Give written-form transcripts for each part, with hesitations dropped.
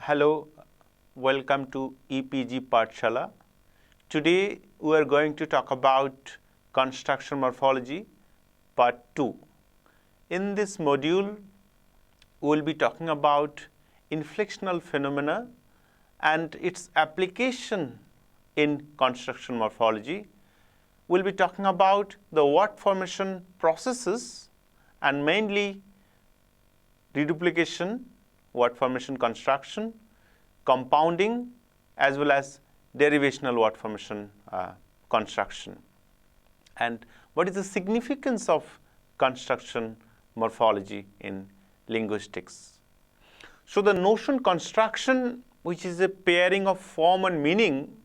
Hello, welcome to EPG Pathshala. Today we are going to talk about construction morphology part 2. In this module, we will be talking about inflectional phenomena and its application in construction morphology. We will be talking about the word formation processes and mainly reduplication, word formation construction, compounding, as well as derivational word formation construction. And what is the significance of construction morphology in linguistics? So the notion construction, which is a pairing of form and meaning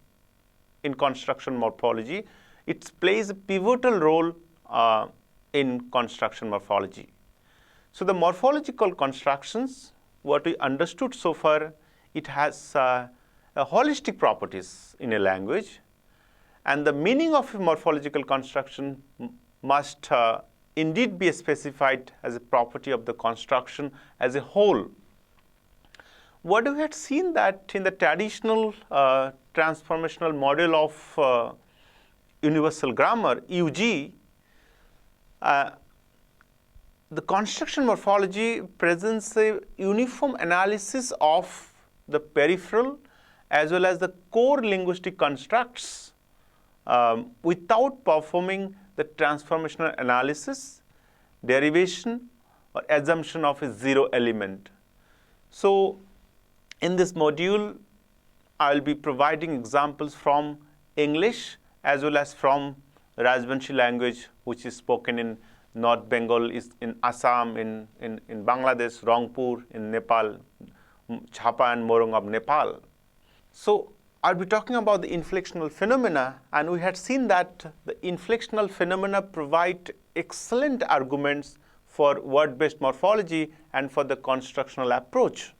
in construction morphology, it plays a pivotal role in construction morphology. So the morphological constructions, what we understood so far, it has a holistic properties in a language, and the meaning of a morphological construction must indeed be specified as a property of the construction as a whole. What we had seen that in the traditional transformational model of universal grammar, UG, the construction morphology presents a uniform analysis of the peripheral as well as the core linguistic constructs without performing the transformational analysis, derivation, or assumption of a zero element. So in this module, I will be providing examples from English as well as from Rajbanshi language, which is spoken in North Bengal, is in Assam, in Bangladesh, Rangpur, in Nepal, Chhapa and Morong of Nepal. So I'll be talking about the inflectional phenomena, and we had seen that the inflectional phenomena provide excellent arguments for word-based morphology and for the constructional approach.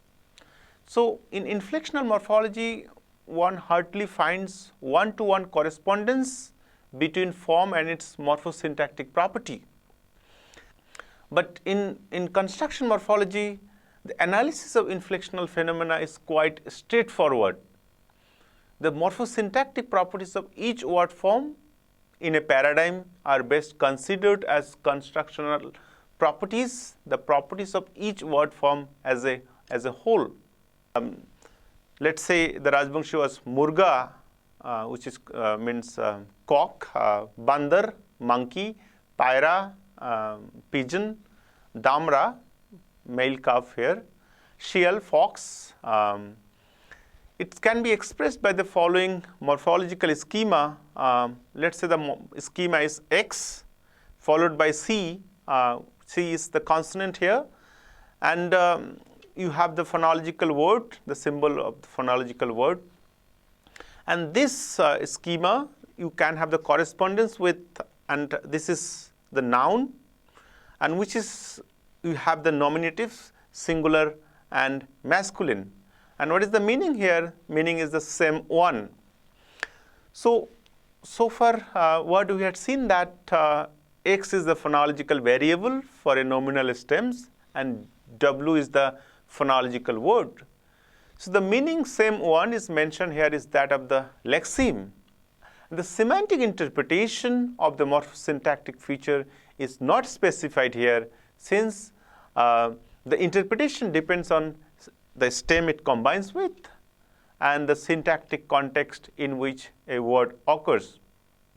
So in inflectional morphology, one hardly finds one-to-one correspondence between form and its morphosyntactic property. But in construction morphology, the analysis of inflectional phenomena is quite straightforward. The morphosyntactic properties of each word form in a paradigm are best considered as constructional properties, the properties of each word form as a whole. Let's say the Rajbanshi was murga, which is means cock, bandar, monkey, paira, pigeon, damra, male calf here, sheol, fox. It can be expressed by the following morphological schema. Let's say the schema is X followed by C. C is the consonant here, and you have the phonological word, the symbol of the phonological word. And this schema, you can have the correspondence with, and this is the noun, and which is, you have the nominatives, singular and masculine. And what is the meaning here? Meaning is the same one. So far, what we had seen that X is the phonological variable for a nominal stems, and W is the phonological word. So the meaning same one is mentioned here is that of the lexeme. The semantic interpretation of the morphosyntactic feature is not specified here, since the interpretation depends on the stem it combines with and the syntactic context in which a word occurs.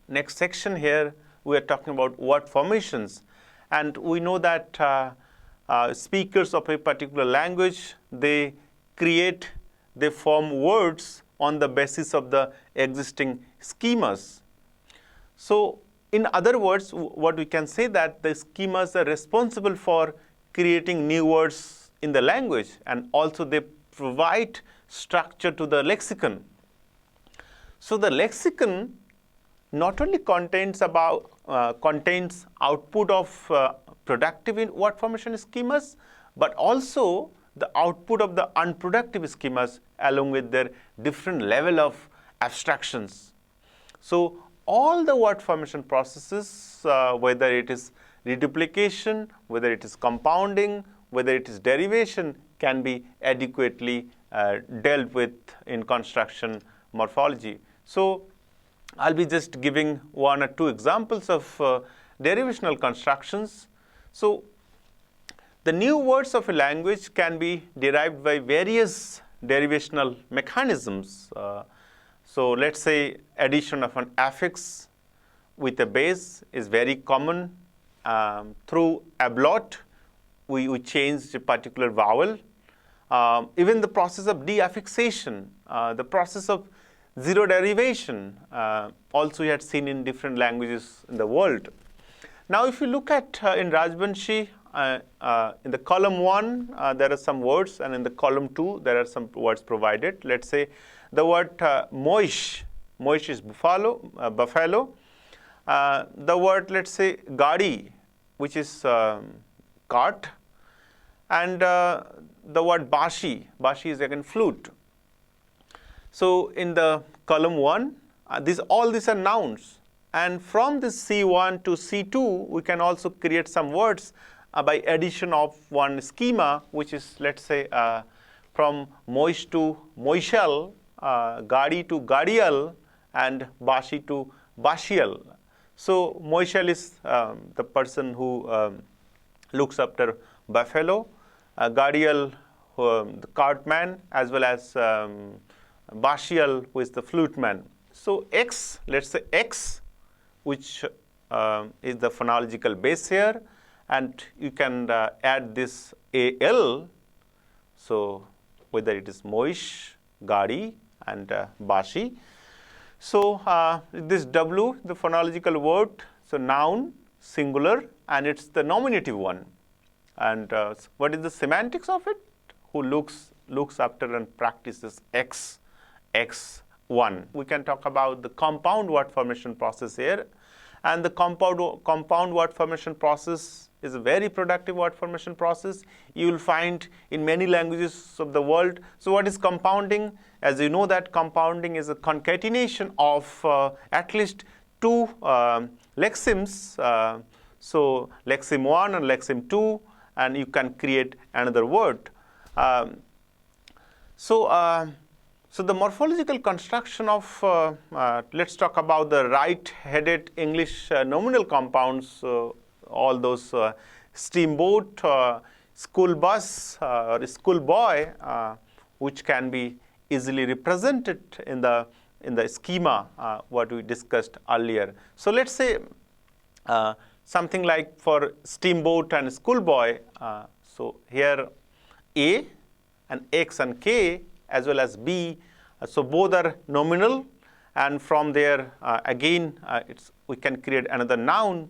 Next section here, we are talking about word formations. And we know that speakers of a particular language, they form words on the basis of the existing schemas. So in other words, what we can say that the schemas are responsible for creating new words in the language, and also they provide structure to the lexicon. So the lexicon not only contains output of productive word formation schemas, but also the output of the unproductive schemas along with their different level of abstractions. So all the word formation processes, whether it is reduplication, whether it is compounding, whether it is derivation, can be adequately dealt with in construction morphology. So I'll be just giving one or two examples of derivational constructions. So the new words of a language can be derived by various derivational mechanisms. So let's say addition of an affix with a base is very common. Through ablaut, we change a particular vowel. Even the process of deaffixation, the process of zero derivation, also we had seen in different languages in the world. Now, if you look at in Rajbanshi, in the column 1, there are some words, and in the column 2, there are some words provided. Let's say the word moish is buffalo. The word, let's say, gadi, which is cart, and the word bashi is again flute. So in the column 1, all these are nouns. And from this C1 to C2, we can also create some words by addition of one schema, which is, let's say, from moish to moishal, gadi to gadial, and bashi to bashial. So moishal is the person who looks after buffalo, gadial, the cartman, as well as bashial, who is the flute man. So X, let's say X, which is the phonological base here, and you can add this AL. So whether it is moish, gadi, and bashi. So this W, the phonological word, so noun, singular, and it's the nominative one. And what is the semantics of it? Who looks after and practices X1. We can talk about the compound word formation process here. And the compound word formation process is a very productive word formation process. You will find in many languages of the world. So what is compounding? As you know, that compounding is a concatenation of at least two lexemes. So lexeme 1 and lexeme 2, and you can create another word. So the morphological construction of, let's talk about the right-headed English nominal compounds, all those steamboat, school bus, or school boy, which can be easily represented in the schema what we discussed earlier. So let's say something like for steamboat and schoolboy. So here A and X and K as well as B. So both are nominal, and from there again we can create another noun.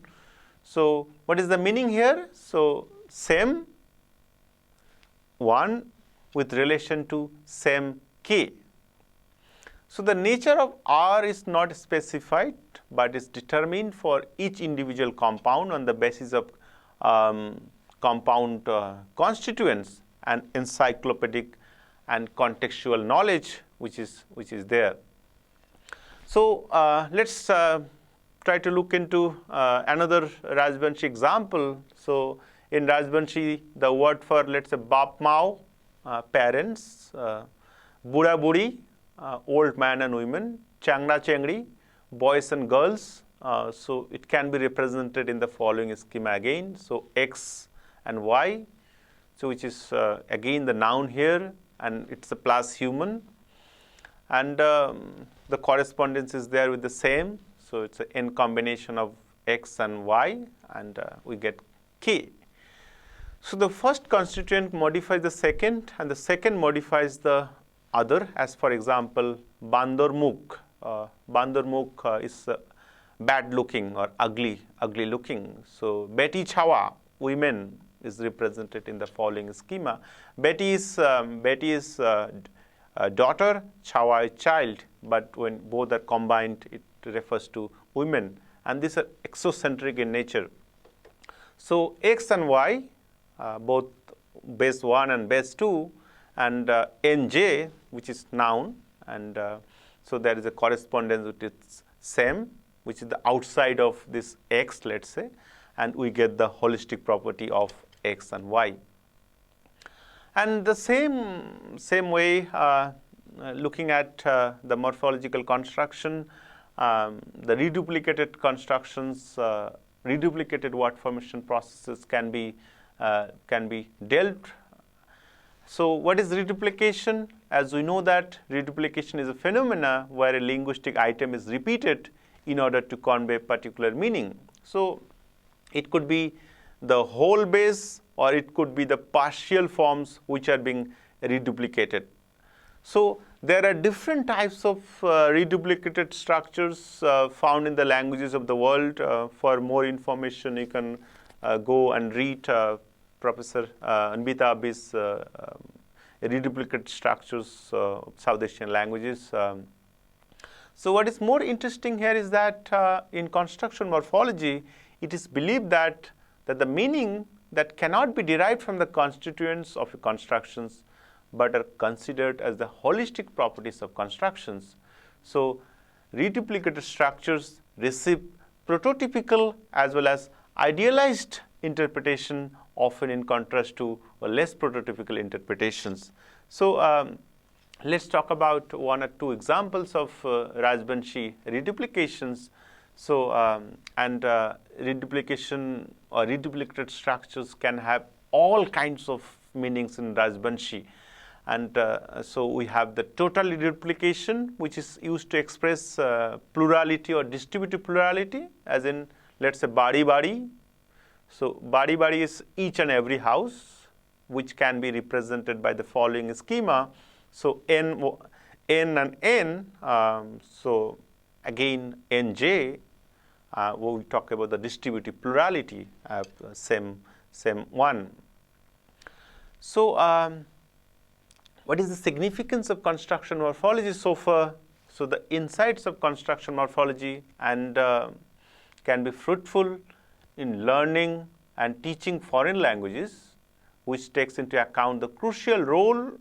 So what is the meaning here? So same one with relation to same K. So the nature of R is not specified, but is determined for each individual compound on the basis of compound constituents and encyclopedic and contextual knowledge which is there. So let's try to look into another Rajbanshi example. So in Rajbanshi, the word for, let's say, Bap Mao, parents, Buddha Budi, old man and women, Changna Chengri, boys and girls. So it can be represented in the following schema again. So X and Y, so which is again the noun here, and it's a plus human. And the correspondence is there with the same. So it's an N combination of X and Y, and we get K. So the first constituent modifies the second, and the second modifies the other. As for example, Bandor Mukh. Bandor Mukh is bad looking or ugly looking. So Beti Chawa, women, is represented in the following schema. Beti is daughter, Chawa is child, but when both are combined, it refers to women, and these are exocentric in nature. So X and Y, both base 1 and base 2, and NJ, which is noun, and so there is a correspondence with its same, which is the outside of this X, let's say, and we get the holistic property of X and Y. And the same way, looking at the morphological construction, the reduplicated constructions, reduplicated word formation processes can be dealt. So what is reduplication? As we know that reduplication is a phenomena where a linguistic item is repeated in order to convey particular meaning. So it could be the whole base, or it could be the partial forms which are being reduplicated. So there are different types of reduplicated structures found in the languages of the world. For more information, you can go and read Professor Anbita Abhi's reduplicated structures of South Asian languages. So what is more interesting here is that in construction morphology, it is believed that the meaning that cannot be derived from the constituents of constructions but are considered as the holistic properties of constructions. So reduplicated structures receive prototypical as well as idealized interpretation, often in contrast to less prototypical interpretations. So let's talk about one or two examples of Rajbanshi reduplications. So reduplication or reduplicated structures can have all kinds of meanings in Rajbanshi. And so we have the total reduplication, which is used to express plurality or distributive plurality, as in, let's say, bari. So bari is each and every house, which can be represented by the following schema. So n and n, so again nj, we talk about the distributive plurality, same one. So what is the significance of construction morphology so far? So the insights of construction morphology and can be fruitful in learning and teaching foreign languages, which takes into account the crucial role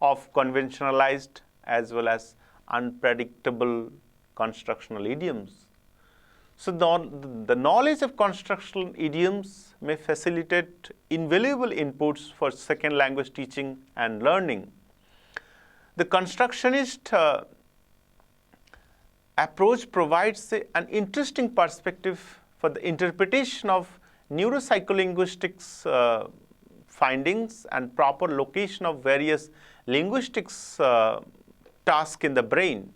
of conventionalized as well as unpredictable constructional idioms. So the knowledge of constructional idioms may facilitate invaluable inputs for second language teaching and learning. The constructionist approach provides an interesting perspective for the interpretation of neuropsycholinguistics findings and proper location of various linguistics tasks in the brain.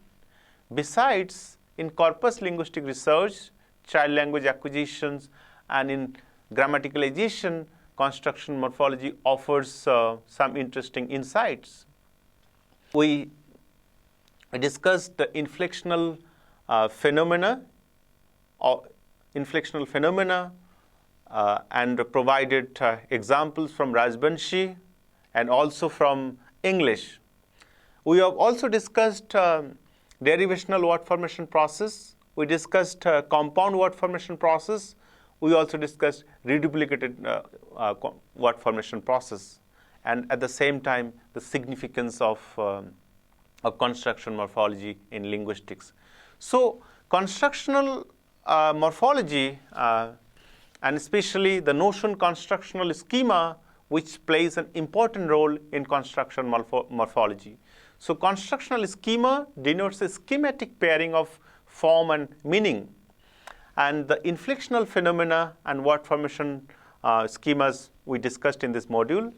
Besides, in corpus linguistic research, child language acquisitions, and in grammaticalization, construction morphology offers some interesting insights. We discussed the inflectional phenomena and provided examples from Rajbanshi and also from English. We have also discussed derivational word formation process. We discussed compound word formation process. We also discussed reduplicated word formation process, and at the same time, the significance of construction morphology in linguistics. So constructional morphology, and especially the notion constructional schema, which plays an important role in construction morphology. So constructional schema denotes a schematic pairing of form and meaning. And the inflectional phenomena and word formation schemas we discussed in this module.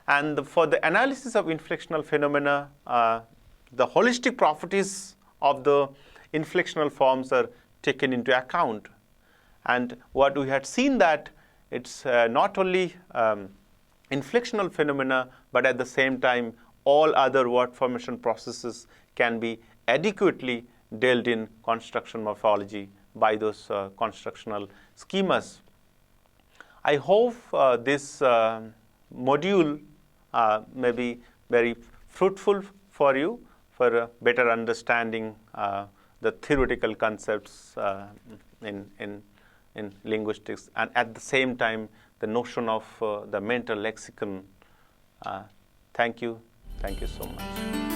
And for the analysis of inflectional phenomena, the holistic properties of the inflectional forms are taken into account. And what we had seen that it's not only inflectional phenomena, but at the same time, all other word formation processes can be adequately dealt in construction morphology by those constructional schemas. I hope this module may be very fruitful for you for a better understanding the theoretical concepts in linguistics, and at the same time the notion of the mental lexicon. Thank you so much.